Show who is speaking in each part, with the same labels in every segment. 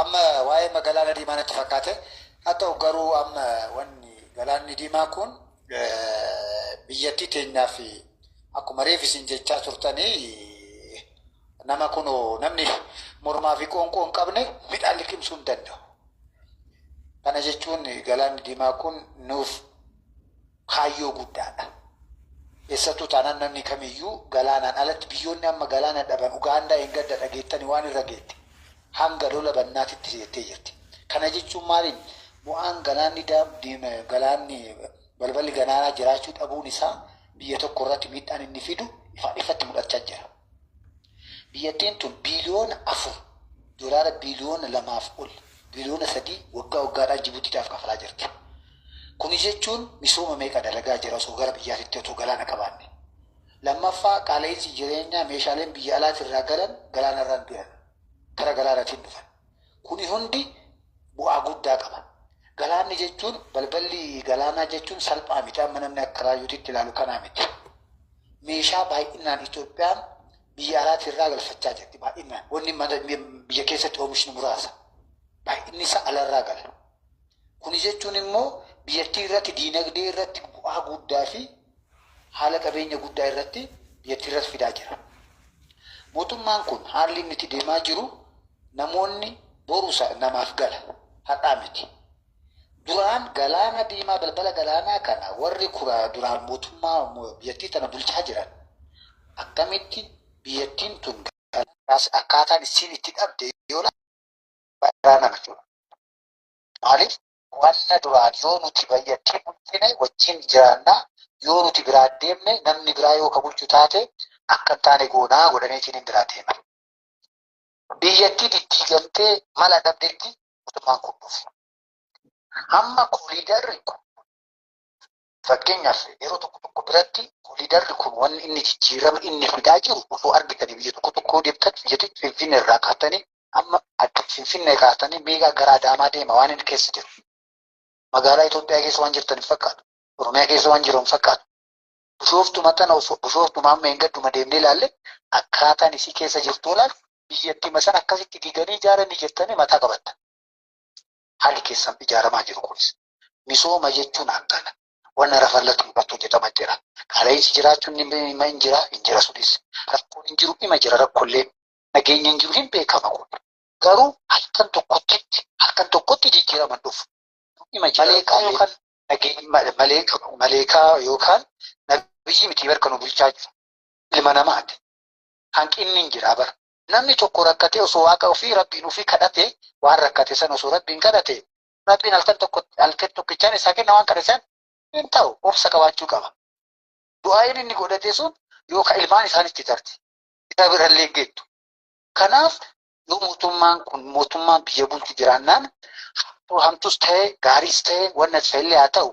Speaker 1: amma waa'ee magaalaa diimaatti fakkaate haa ta'u garuu amma wanni galaanni diimaa kun biyyattii teenyaa fi akkuma reefisiin jechaa turtanii nama kunoo namni mormaa fi qoonqoo hin qabne midhaan liqimsuu hin danda'u. Kana jechuun galaanni diimaa kun nuuf kaayyoo guddaadha. Eessattuu taanaan namni kamiyyuu galaanaan alatti biyyoonni amma galaana dhaban Ugaandaa hin gadda dhageettanii waan irra geette hanga lola bannaatitti jettee jirti. Kana jechuun maaliin bu'aan galaanni balballi galaanaa jiraachuu dhabuun isaa biyya tokko irratti miidhaan inni fidu ifatti mul'achaa jira. Biyyattiin tun biliyoona 4 doolaara biliyoona 2 ol biliyoona 3 waggaa waggaadhaan Jibuutiidhaaf kafalaa jirti. Kuni jechuun misooma meeqa dalagaa jira osoo gara biyyaatti otoo galaana qabaanne. Lammaffaa qaala'insi jireenyaa meeshaaleen biyya alaatirraa galan galaanarraan du'an kara galaanaatiin dhufan. Kuni hundi bu'aa guddaa qaba. Galaanni jechuun balballi galaanaa jechuun salphaa miti amma namni akka raayyuutitti ilaalu kanaa miti. Meeshaa baay'inaan Itoophiyaan biyya alaatirraa galfachaa jirti baay'inaan. Wanni biyya keessatti oomishni muraasa. Baay'inni isaa alarraa gala. Kuni jechuun immoo biyyattii irratti diinagdee irratti bu'aa guddaa fi haala qabeenya guddaa irratti biyyattii irratti fidaa jira. Mootummaan kun haalli inni itti deemaa jiru namoonni boruusa namaaf gala hadhaa miti. Duraan galaana diimaa balbala galaanaa kana warri duraan mootummaa biyyattii tana bulchaa jiran akkamitti biyyattiin tun akkaataan isiin itti dhabde yoo baay'ee nama jiru. Maaliif wanna duraan yoo nuti biyyattii bulchine wajjin jiraannaa yoo nuti biraa deemne namni biraa yoo ka bulchu taate akka hin taane goonaa godhaneetiin hin biraa deema. Biyyattii diddiigamtee mala dhabdeetti mootummaan kun dhufe. Amma kooliidarri kun fakkeenyaaf yeroo tokko biratti kooliidarri kun wanni inni jijjiirama inni fidaa jiru osoo argitanii biyya tokko deemtan biyyatti Finfinnee irraa kaatanii amma Finfinnee kaatanii meeqa gara Adaamaa deema waan inni keessa jiru. Magaalaa Itoophiyaa keessa waan jirtan hin fakkaatu. Oromiyaa keessa waan jiru hin fakkaatu. Bishooftu amma hin gadduma deemnee ilaalle akkaataan isii keessa jirtu olaal biyyattii masan akkasitti diiganii ijaaranii jettanii mataa qabatta. Haalli keessan ijaaramaa jiru kunis. Misooma jechuun akkana. Wanna rafallatu irratti hojjetamaa jira. Qaala'insi jiraachuun hin jira sunis. Rakkoon hin jiru dhima jira rakkoollee. Nageenya hin jiru hin beekama kun. Garuu halkan tokkotti jijjiiraman dhufu. Maleekaa yookaan maleekaa yookaan nabiyyi miti barka nu bulchaa jiru. Ilma namaati. Hanqinni hin jira bara. Namni tokko rakkatee osoo waaqa ofii rabbiin ofii kadhatee waan rakkate san osoo rabbiin kadhate rabbiin halkan tokkichaan isaa kenna waan kadhatan hin ta'u obsa qabaachuu qaba. Du'aayin inni godhate sun yookaan ilmaan isaanitti tarti. Isa birallee geettu. Kanaaf yoo mootummaan biyya bulchu jiraannaan hamtus ta'e gaariis ta'e wanna ta'ellee haa ta'u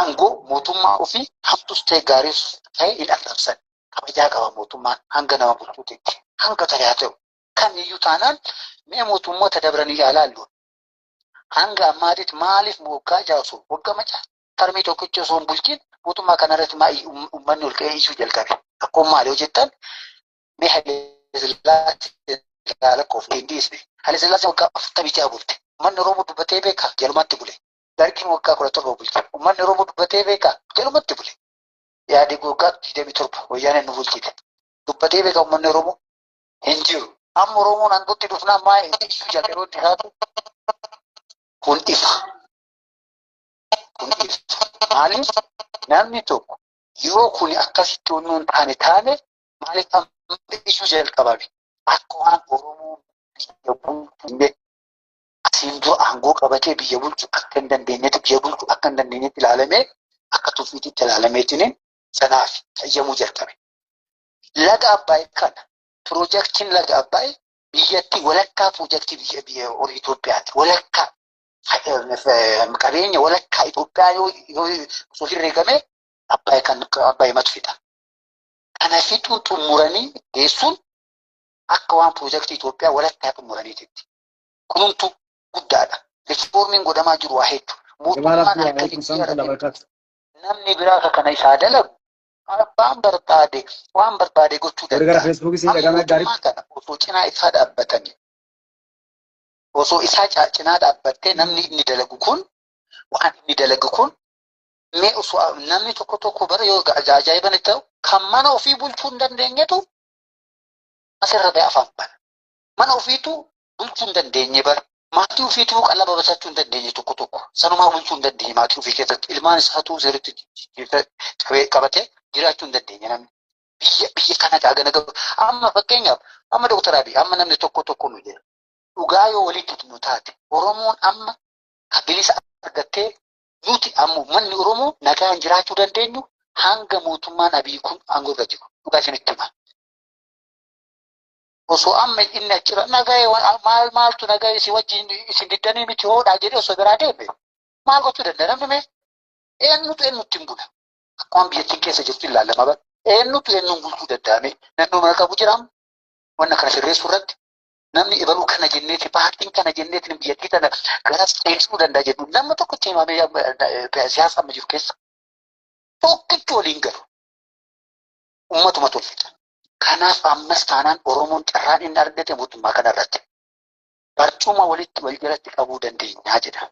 Speaker 1: aangoo mootummaa ofii hamtus ta'e gaariis ta'e hin arrabsan. Kabajaa qaba mootummaan hanga nama bulchuutti hanga ta'e haa ta'u kamiyyuu taanaan mee mootummoota dabranii ilaallu hanga ammaatitti maaliif waggaa jaasu waggaa macaa tarmii tokkicha osoo hin bulchiin mootummaa kanarratti uummanni ol ka'ee iyyuu jalqabe akkuma maali hojjettan mee Haile Sillaasee Haile Sillaasee waggaa 46 bulte uummanni Oromoo dubbatee beeka jalumatti bule Dargiin waggaa 17 bulte uummanni Oromoo dubbatee beeka jalumatti bule. Yaadi waggaa 27 wayyaaneen nu bulchite. Dubbatee beeka uummanni Oromoo hin jiru. Amma Oromoon aangootti dhufnaan maa iyyuu jalqabeetti haatu kun ifa. Maaliif namni tokko yoo kun akkasitti wannoon taane maaliif iyyuu jalqabame akka waan Oromoo biyya bulchu asiin dura aangoo qabatee biyya bulchu akka hin dandeenyetti ilaalamee akka tuffiititti ilaalameetiin sanaaf fayyamuu jalqabe. Laga Abbaay kana piroojeektiin laga Abbaay biyyattii walakkaa piroojeektii biyya Itoophiyaati. Walakkaa qabeenya walakkaa Itoophiyaa yoo osoo herreegame Abbaay matu fida. Kana fixuu xumuranii geessuun akka waan piroojeektii Itoophiyaa walakkaa xumuraniititti. Kunumtu guddaadha. Riiformiin godhamaa jiru waa hedduu. Mootummaan akka namni biraa kana isaa dalagu waan barbaade gochuu danda'a. Osoo cinaa isaa dhaabbatanii osoo isaa cinaa dhaabbattee namni inni dalagu kun waan inni dalagu kun mee osoo namni tokko bara yoo ajaa'iban itti ta'u kan mana ofii bulchuu hin dandeenyetu asirra ba'e afaan bana. Mana ofiitu bulchuu hin dandeenye bara. Maatii ofiitu qalama basachuu hin dandeenye tokko. Sanumaa bulchuu hin dandeenye maatii ofii keessatti ilmaan isaatu sirriitti qabatee jiraachuu hin dandeenye namni. Biyya kana gaagana gabu. Amma fakkeenyaaf amma Dr. Abiy amma namni tokko nu jira. Dhugaa yoo walitti nu taate Oromoon amma bilisa argattee nuti ammoo manni Oromoo nagaan jiraachuu dandeenyu hanga mootummaan Abiy kun aangoo irra jiru. Dhugaa isinitti hima. Osoo amma inni achirra nagaa maaltu nagaa isin wajjin isin diddanii miti hoodhaa jedhee osoo biraa deeme maal gochuu danda'a namni mee? Eenyutu hin bula? Akkuma biyyattiin keessa jirtu ilaalama bara. Eenyutu bulchuu danda'ame? Naannoo mana qabu jiraam? Wanna kana sirreessuu irratti namni ibaluu kana jenneeti paartiin kana jenneeti biyyattii tana gara seensuu danda'a jedhu nama tokkotti himamee siyaasa amma jiru keessa tokkitti waliin galu uummatuma tolfita. Kanaaf ammas taanaan Oromoon carraan inni argate mootummaa kanarratti barcuma wal jalatti qabuu dandeenya jedha.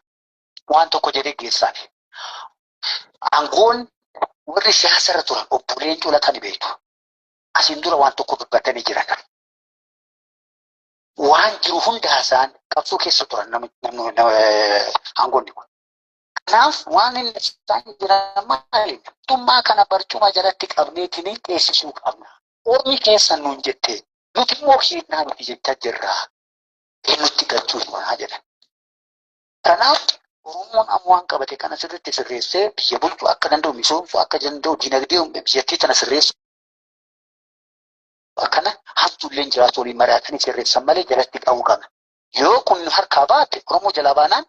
Speaker 1: Waan tokko jedhee geessaan. Aangoon warri siyaasa irra turan obboleen culatanii beektu. Asiin dura waan tokko dubbatanii jiran. Waan jiru hunda haasa'an qabsoo keessa turan aangoonni kun. Kanaaf waan inni isaan jiran maali? Mootummaa kana barcuma jalatti qabneetiin teessisuu qabna. Ormi keessa nuun jettee nuti immoo hinnaa nuti jechaa jirra. Nutti galchuu himaa jedhan. Kanaaf Oromoon amma waan qabate kana sirriitti sirreessee biyya bulchuu akka danda'u misoomsuu akka danda'u dinagdee biyyattii tana sirreessu. Akkana hamtuulleen jiraatu waliin mari'atanii sirreessan malee jalatti qabuu qabna. Yoo kun harkaa baate Oromoo jalaa baanaan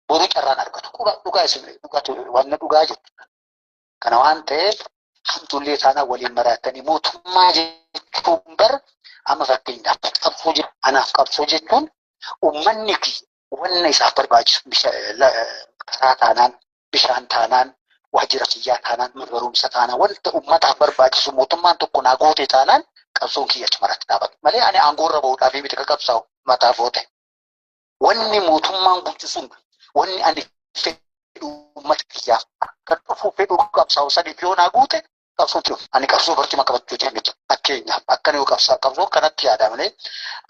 Speaker 1: boruu carraan argatu. Dhugaa jirtu. Kana waan ta'eef hamtuullee taanaa waliin mari'atanii mootummaa jechuun bara amma fakkeenyaaf qabsoo jechuun uummanni wanna isaaf barbaachisu karaa taanaan bishaan taanaan waajjira kiyyaa taanaan barumsa taanaan wanta uummataaf barbaachisu mootummaan tokko naa goote taanaan qabsoon kiyya achumarratti dhaabatu malee ani aangoorra bahuudhaaf miti qabsaa'u mataaf oote. Wanni mootummaan bulchisuun wanni ani fedhu uummata kiyyaaf akka dhufu fedhu qabsaa'u sadiif yoo naa guute qabsoon jiru. Ani qabsoo barcuma qabachuu jennee fakkeenyaaf akkana yoo qabsoo kanatti yaada malee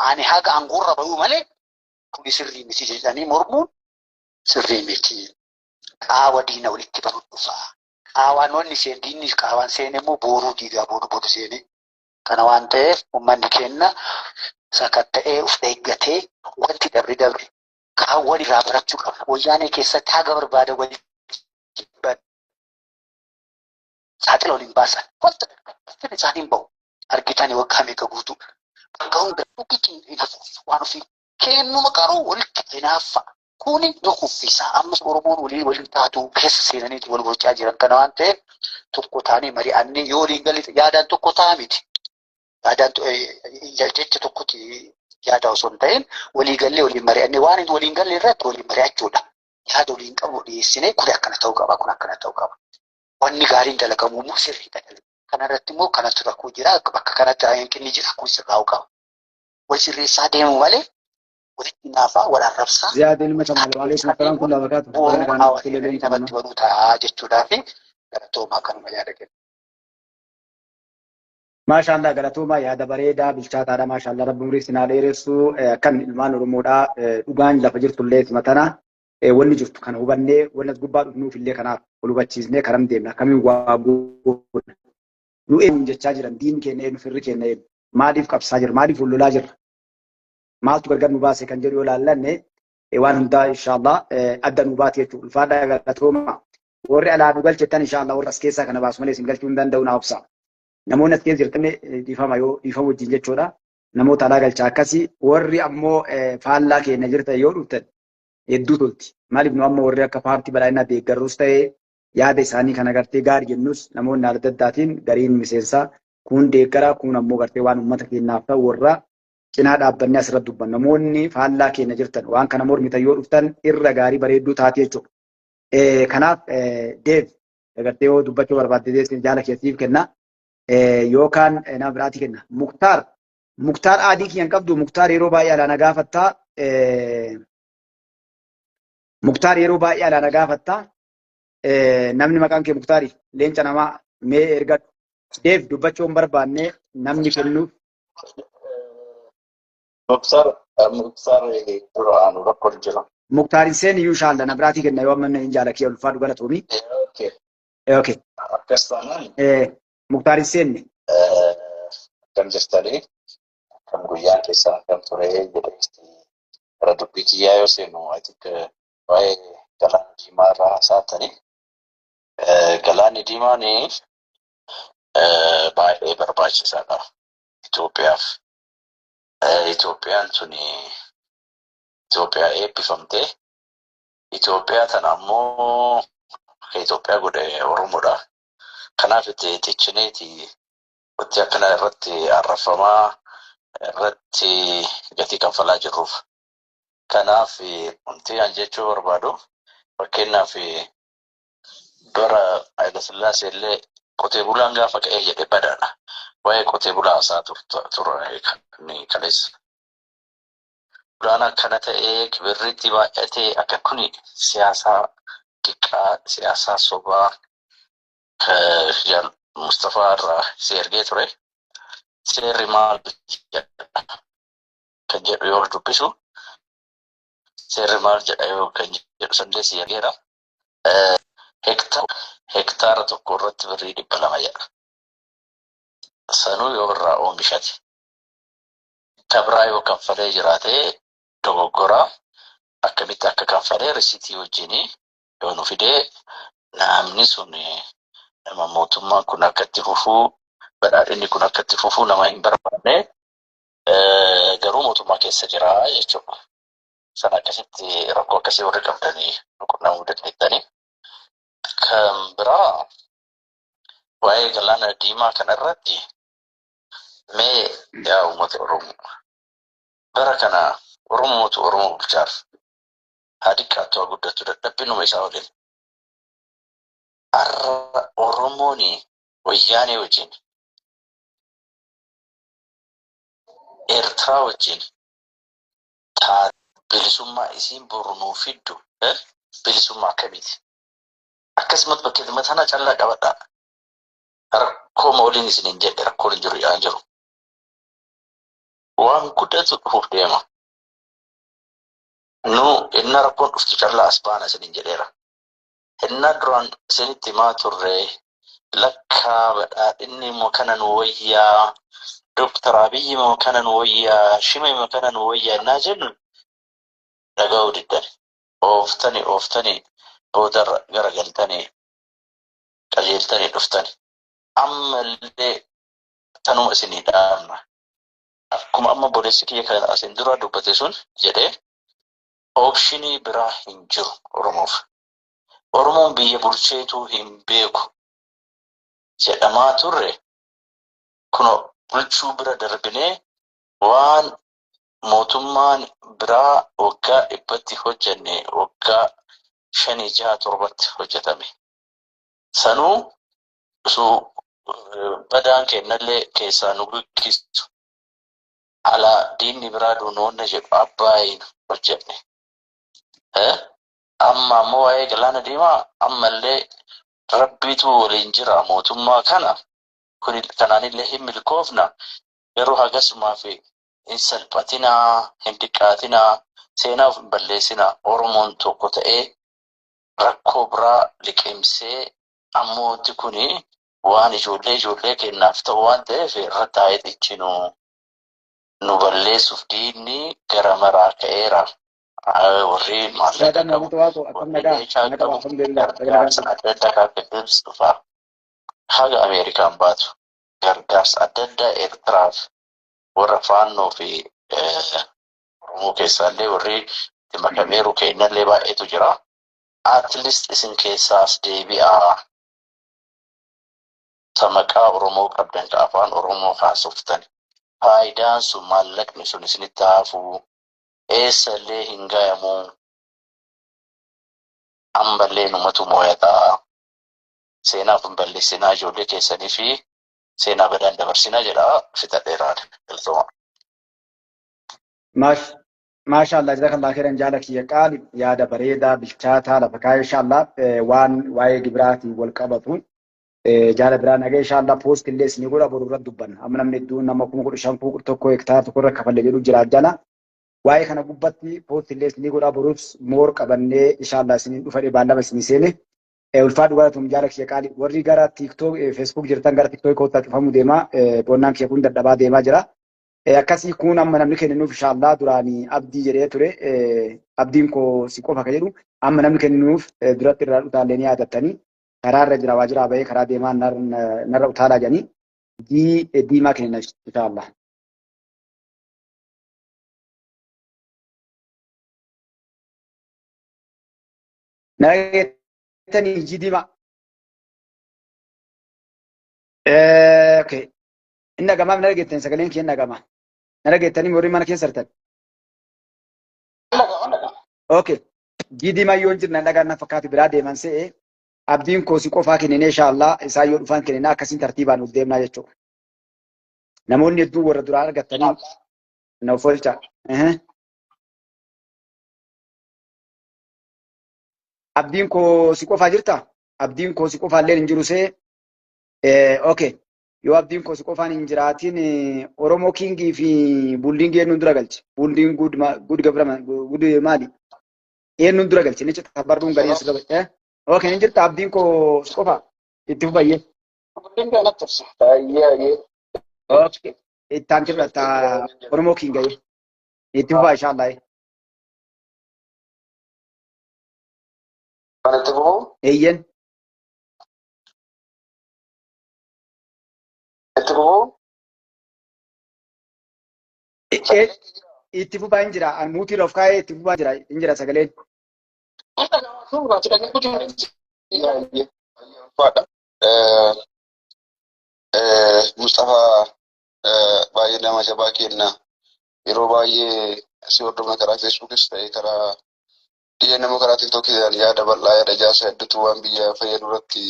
Speaker 1: ani haga aangoorra bahuu malee kuni sirrii miti jedhanii mormuun sirrii miti. Qaawa diina walitti bahu dhufaa. Qaawaan wanni diinni qaawaan seene immoo booruu diigaa boodu seene. Kana waan ta'eef uummanni keenya sakatta'ee of eeggatee wanti dabre qaawwan irraa barachuu qaba. Wayyaanee keessatti haga barbaada waliin saaxila waliin baasan. Wanta isaanii hin bahu. Argitanii waggaa meeqa guutuu. Bakka hunda dhugitiin waan ofii kennuma qaruu walitti hinaaffa. Kuni nu kuffisa. Ammas Oromoon waliin taatu keessa seenaniiti wal gochaa jiran. Kana waan ta'eef tokko taanee mari'annee yoo waliin galle yaadaan tokko ta'a miti. Yaadaan jecha tokkotti yaada osoo hin ta'in walii gallee waliin mari'annee waan waliin galle irratti waliin mari'achuudha. Yaada waliin qabu dhiyeessinee kun akkana ta'uu qaba kun akkana ta'uu qaba. Wanni gaariin dalagamu immoo sirriidha. Kanarratti immoo kanatti rakkoo jira bakka kanatti hanqinni jira kun sirraa'uu qaba. Wal sirreessaa deemu malee walitti naafaa wal arrabsaa.
Speaker 2: Ziyaada ilma Shamaalee Waalaikum Salaam kun labakaatu.
Speaker 1: Namatti banuu ta'a jechuudhaa fi galatoomaa kanuma yaada kenna.
Speaker 2: Maashaallah galatoomaa yaada bareedaa bilchaataadha maashaallah rabbi umurii sinaa dheeressu kan ilmaan Oromoodhaa dhugaan lafa jirtullee simatana wanni jirtu kana hubannee wanni as gubbaa dhufnuuf illee kanaaf ol hubachiisnee karam deemna akkamiin waa goona. Nu eenyuun jechaa jiran diin keenya eenyu firri keenya eenyu maaliif qabsaa jira maaliif lolaa jirra maaltu gargar nu baase kan jedhu yoo laallanne waan hundaa inshaallah adda nu baate jechuudha. Ulfaadhaa galatoomaa warri alaa nu galchettan inshaallah warra as keessaa kana baasu malee isin galchuu hin danda'u na obsa. Namoonni as keessa jirtan dhiifama wajjin jechuudha. Namoota alaa galchaa akkasii warri ammoo faallaa keenya jirtan yoo dhuftan hedduu tolti. Maaliif nu amma warri akka paartii badhaadhinaa deeggarruus ta'ee yaada isaanii kana gartee gaarii jennus namoonni adda addaatiin gariin miseensaa kun deeggara kun ammoo gartee waan uummata keenyaaf ta'u warra cinaa dhaabbannee asirratti dubban namoonni faallaa keenya jirtan waan kana mormitan yoo dhuftan irra gaarii bareedduu taate jechuudha. Kanaaf deeb gartee yoo dubbachuu barbaadde jaala keessiif kenna. Yookaan nama biraati kenna. Muktaar adii kiyyan qabdu Muktaar yeroo baay'ee alaana gaafattaa Muktaar yeroo baay'ee alaana gaafatta. Namni maqaan kee Muktaari leenca namaa mee ergadhu. Deef dubbachuu hin barbaanne namni kennuuf.
Speaker 3: Muktaar duraan rakkoo jira.
Speaker 2: Muktaarin seen iyyuu shaalla na biraatii kenna yoo amma hin jaalakee ulfaadhu galatoomi. Okay.
Speaker 3: Akkas taanaan
Speaker 2: Muktaarin seenne.
Speaker 3: Kan jirtanii kan guyyaan keessaa kan ture jedhanisti gara dubbii kiyyaa yoo seenu waa'ee galaana diimaa irraa haasa'atanii galaanni diimaan baay'ee barbaachisaadha Itoophiyaaf. Itoophiyaan tuni Itoophiyaa eebbifamtee Itoophiyaa tana ammoo Itoophiyaa godhe Oromoodha. Kanaaf itti ticcineeti wanti akkana irratti arrafamaa irratti gatii kanfalaa jirruuf. Kanaaf wanti an jechuu barbaadu fakkeenyaaf bara Haayila Sillaasee illee qotee bulaan gaafa ka'ee jedhee badaadha. Waa'ee qotee bulaa haasaa ture kaleessa. Bulaan akkana ta'ee kibirriitti baay'atee akka kuni siyaasaa xiqqaa siyaasaa sobaa Mustafaa irraa si ergee ture. Seerri maal kan jedhu yoo dubbisu seerri maal jedha yoo kan jedhu sandee si ergeera. Hektaara tokko irratti birrii 200 jedha. Sanuu yoo irraa oomishate. Kabraa yoo kanfalee jiraatee dogoggoraa akkamitti akka kanfalee risiitii wajjinii yoo nu fidee namni sun nama mootummaan kun akka itti fufuu badhaadhinni kun akka itti fufuu nama hin barbaanne garuu mootummaa keessa jira jechuudha. Sana akkasitti rakkoo akkasii warri qabdanii qunnamuu dandeettanii. Kan biraa waa'ee galaana diimaa kanarratti mee yaa uummata Oromoo bara kana Oromootu Oromoo bulchaaf haa xiqqaattu haa guddattu dadhabbinuma isaa waliin. Har'a Oromoon wayyaanee wajjin Eertiraa wajjin bilisummaa isiin boru nuu fiddu bilisummaa akkamiiti? Akkasumas bakkeetti tana callaa qabadhaa. Rakkoo waliin isiniin jedhe rakkoon hin jiru yaa'an jiru. Waan guddatu dhufuuf deema. Inni rakkoon dhuftu callaa as baana isiniin jedheera. Inni duraan isinitti himaa turre lakkaa badhaadhinni immoo kana nu wayyaa, Dooktar Abiyyi immoo kana nu wayyaa, Shima immoo kana nu wayyaa innaa jennu dhaga'uu diddani. Ooftanii boodarra garagaltanii qajeeltanii dhuftani. Ammallee tanuma isinii dhaabna. Akkuma amma boleessi kiyya kana asin dura dubbate sun jedhee oopshinii biraa hin jiru Oromoof. Oromoon biyya bulcheetuu hin beeku jedhamaa turre kuno bulchuu bira darbinee waan mootummaan biraa waggaa 100 hojjenne waggaa 5, 6, 7 hojjetame. Sanuu badaan kennallee keessaa nu gaggeessu. Alaa diinni biraa duunoonna jedhu Abbaayin hojjenne. Amma ammoo waa'ee galaana diimaa ammallee rabbiitu waliin jira mootummaa kana. Kanaanillee hin milkoofna. Garuu hagasumaaf hin salphatinaa, hin xiqqaatinaa, seenaaf hin balleessinaa. Oromoon tokko ta'ee rakkoo biraa liqimsee ammoo wanti kuni waan ijoollee kennaaf ta'u waan ta'eef irratti haa xiqqinu. Nu balleessuuf diinni gara maraa ka'eera. Warri maallaqa qabu gargaarsa adda addaa kan Gibsi dhufaa haga Ameerikaan baatu gargaarsa adda addaa Eertiraaf warra faannoo fi Oromoo keessaallee warri itti makameeru kennallee baay'eetu jira. Atleast isin keessaas deebi'aa maqaa Oromoo qabdan ka afaan Oromoo haasoftan. Faayidaan sun maallaqni sun isinitti haafuu eessallee hin ga'amuu ammallee numatu moo'ataa seenaaf hin balleessinaa ijoollee keessanii fi seenaa badaan dabarsinaa jedhaa fixadheeraadha.
Speaker 2: maashaallah jazakallah khairan jaalaki yaqaal yaada bareedaa bilchaataa lafa kaa'e inshallah waan waa'ee gibiraatiin wal qabatu jaala biraan hagee inshallah poost illee isinii godha boru irratti dubbanna amma namni hedduun nama 15,000 hektaara tokko irra kafalle jedhu jira jala waa'ee kana gubbatti poost illee isinii godha borus moor qabannee inshallah isinii dhufadhe baallama isinii seene ulfaa dhugaatum jaalaki yaqaal warri gara tiktok facebook jirtan gara tiktok kootaa cufamu deema boonnaan kee kun dadhabaa deemaa jira. Akkasii kun amma namni kenninuuf inshallah duraanii abdii jedhee ture abdiin koo si qofa ka jedhu amma namni kenninuuf duratti irraa utaalee ni yaadattanii karaa irra jira waajjira bahee karaa deemaa narra utaalaa jedhanii diimaa kenninan inshallah. Nageettanii diimaa. Okay. Inni agamaaf nageettan sagaleen kee nagama. Nageettanii moorii mana keessa jirtan. Okay. Diimaa yoo hin jirne nagaan na fakkaatu biraa deeman se'ee abdiin koo si qofaa kennine inshallah isaa yoo dhufan kennine akkasiin tartiibaan uf deemnaa jechuudha. Namoonni hedduu warra duraa argatanii na ofolcha. Abdiin koo si qofaa jirta? Abdiin koo si qofaa illee hin jiru se'ee okay. Yoo abdiin koo si qofaan hin jiraatin Oromoo Kingii fi Buldingii eenyuun dura galche? Buldiin gud maali? Eenyuun dura galche? Ni cita barruun gariin si qabe. Okay, ni jirta abdiin koo si qofa itti fufayyee.
Speaker 3: Buldingii anatti ibsa. Baay'ee.
Speaker 2: Okay. Ittaan jirta Oromoo Kingii. Itti fufaa inshallah.
Speaker 3: Kan itti fufu?
Speaker 2: Eeyyen.
Speaker 3: Itti fufu?
Speaker 2: Itti fufaa hin jira. Muutii of kaa'ee itti fufaa hin jira sagaleen.
Speaker 3: Mustafaa baay'ee nama jabaa kenna. Yeroo baay'ee si hordofna karaa Feesbuukis ta'ee karaa nama karaa TikTokii yaada bal'aa yaada jaasa hedduutu waan biyya fayyadu irratti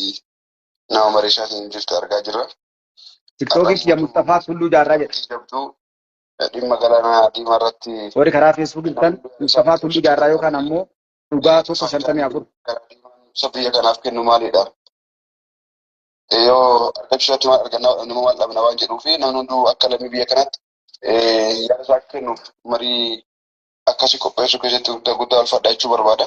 Speaker 3: nama mariisaa hin jirtu argaa jirra.
Speaker 2: TikTokis ya Mustafaa Tulluu Jaarraa jedha.
Speaker 3: Dhimma galaanaa diimaa irratti.
Speaker 2: Warri karaa Feesbuukii kan Mustafaa Tulluu Jaarraa yookaan ammoo dhugaa tokko 54.
Speaker 3: Biyya kanaaf kennu maalidha? Yoo argamsiisatti waan argannaa nama waan dhabna waan jedhuu fi namni hunduu akka lammii biyya kanaatti yaada isaa kennuuf marii akkasii qopheessuu keessatti guddaa ulfaadha jechuu barbaada.